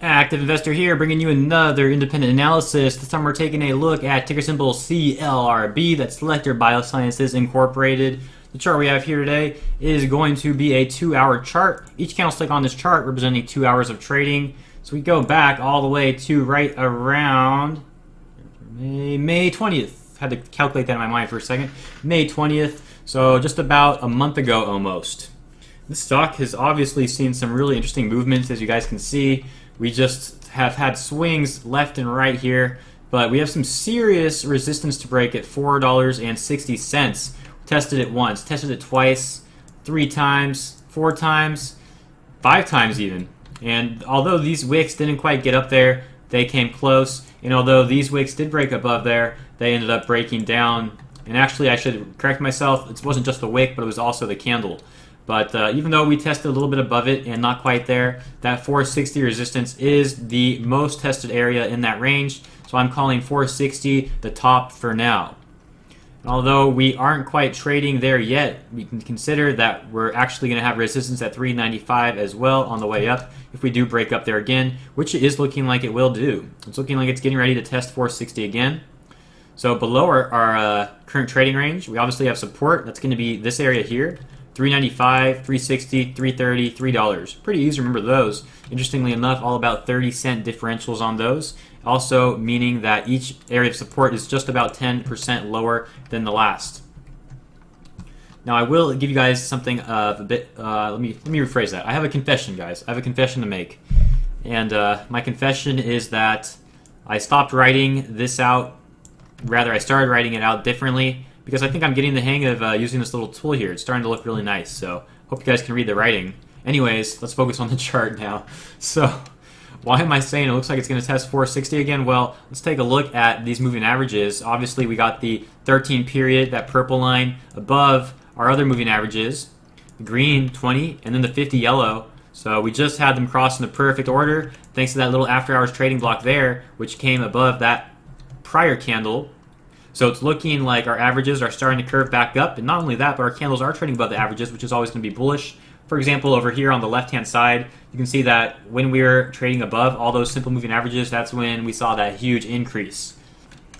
Active Investor here, bringing you another independent analysis. This time we're taking a look at ticker symbol CLRB, that's Cellectar Biosciences Incorporated. The chart we have here today is going to be a 2-hour chart. Each candlestick on this chart representing 2 hours of trading. So we go back all the way to right around May 20th. Had to calculate that in my mind for a second. May 20th, so just about a month ago almost. This stock has obviously seen some really interesting movements, as you guys can see. We just have had swings left and right here, but we have some serious resistance to break at $4.60. Tested it once, tested it twice, 3 times, 4 times, 5 times even. And although these wicks didn't quite get up there, they came close. And although these wicks did break above there, they ended up breaking down. And actually, I should correct myself, it wasn't just the wick, but it was also the candle. But even though we tested a little bit above it and not quite there, that 460 resistance is the most tested area in that range. So I'm calling 460 the top for now. And although we aren't quite trading there yet, we can consider that we're actually going to have resistance at 395 as well on the way up if we do break up there again, which it is looking like it will do. It's looking like it's getting ready to test 460 again. So below our current trading range, we obviously have support. That's going to be this area here. 395, 360, 330, $3. Pretty easy to remember those. Interestingly enough, all about 30-cent differentials on those. Also meaning that each area of support is just about 10% lower than the last. Now I will give you guys something of a bit, let me rephrase that. I have a confession, guys. I have a confession to make. And my confession is that I stopped writing this out. Rather, I started writing it out differently, because I think I'm getting the hang of using this little tool here. It's starting to look really nice, so hope you guys can read the writing. Anyways, let's focus on the chart now. So, why am I saying it looks like it's going to test 460 again? Well, let's take a look at these moving averages. Obviously, we got the 13 period, that purple line, above our other moving averages, the green 20, and then the 50 yellow. So we just had them cross in the perfect order, thanks to that little after hours trading block there, which came above that prior candle. So it's looking like our averages are starting to curve back up, and not only that, but our candles are trading above the averages, which is always going to be bullish. For example, over here on the left-hand side, you can see that when we were trading above all those simple moving averages, that's when we saw that huge increase.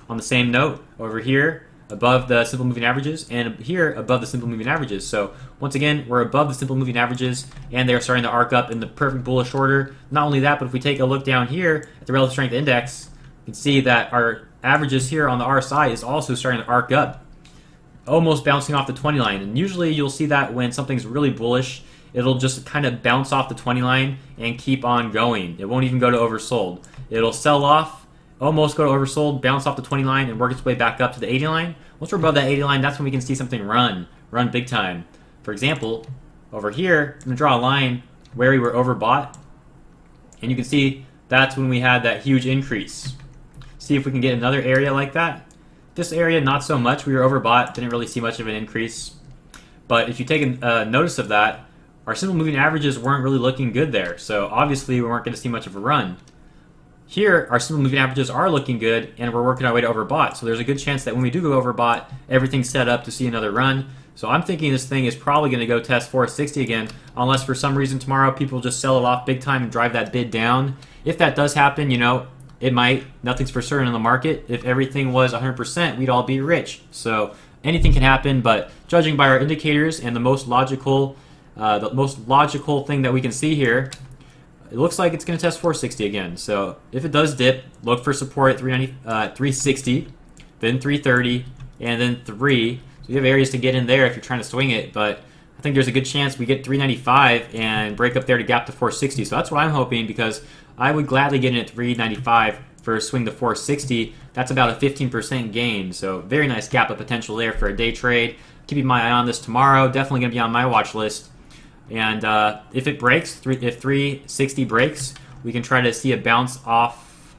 On the same note, over here, above the simple moving averages, and here above the simple moving averages. So once again, we're above the simple moving averages, and they're starting to arc up in the perfect bullish order. Not only that, but if we take a look down here at the relative strength index, you can see that our averages here on the RSI is also starting to arc up, almost bouncing off the 20 line. And usually you'll see that when something's really bullish, it'll just kind of bounce off the 20 line and keep on going. It won't even go to oversold. It'll sell off, almost go to oversold, bounce off the 20 line, and work its way back up to the 80 line. Once we're above that 80 line, that's when we can see something run big time. For example, over here, I'm going to draw a line where we were overbought, and you can see that's when we had that huge increase. See if we can get another area like that. This area, not so much. We were overbought, didn't really see much of an increase. But if you take notice of that, our simple moving averages weren't really looking good there. So obviously we weren't going to see much of a run. Here, our simple moving averages are looking good, and we're working our way to overbought. So there's a good chance that when we do go overbought, everything's set up to see another run. So I'm thinking this thing is probably going to go test 460 again, unless for some reason tomorrow people just sell it off big time and drive that bid down. If that does happen, you know, it might. Nothing's for certain in the market. If everything was 100%, we'd all be rich. So anything can happen, but judging by our indicators and the most logical thing that we can see here, it looks like it's going to test 460 again. So if it does dip, look for support at 360, then 330, and then 3. So you have areas to get in there if you're trying to swing it, but I think there's a good chance we get 395 and break up there to gap to 460. So that's what I'm hoping, because I would gladly get in at 395 for a swing to 460. That's about a 15% gain. So very nice gap of potential there for a day trade. Keeping my eye on this tomorrow. Definitely going to be on my watch list. And if it breaks, if 360 breaks, we can try to see a bounce off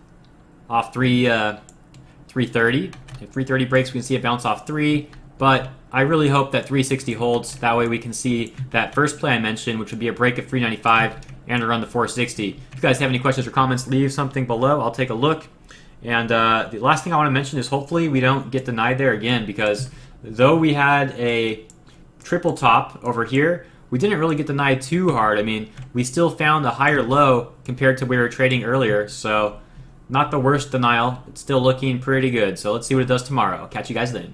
330. If 330 breaks, we can see a bounce off 3. But I really hope that 360 holds. That way we can see that first play I mentioned, which would be a break of 395 and a run to 460. If you guys have any questions or comments, leave something below. I'll take a look. And the last thing I want to mention is hopefully we don't get denied there again, because though we had a triple top over here, we didn't really get denied too hard. I mean, we still found a higher low compared to where we were trading earlier, so not the worst denial. It's still looking pretty good. So let's see what it does tomorrow. Catch you guys then.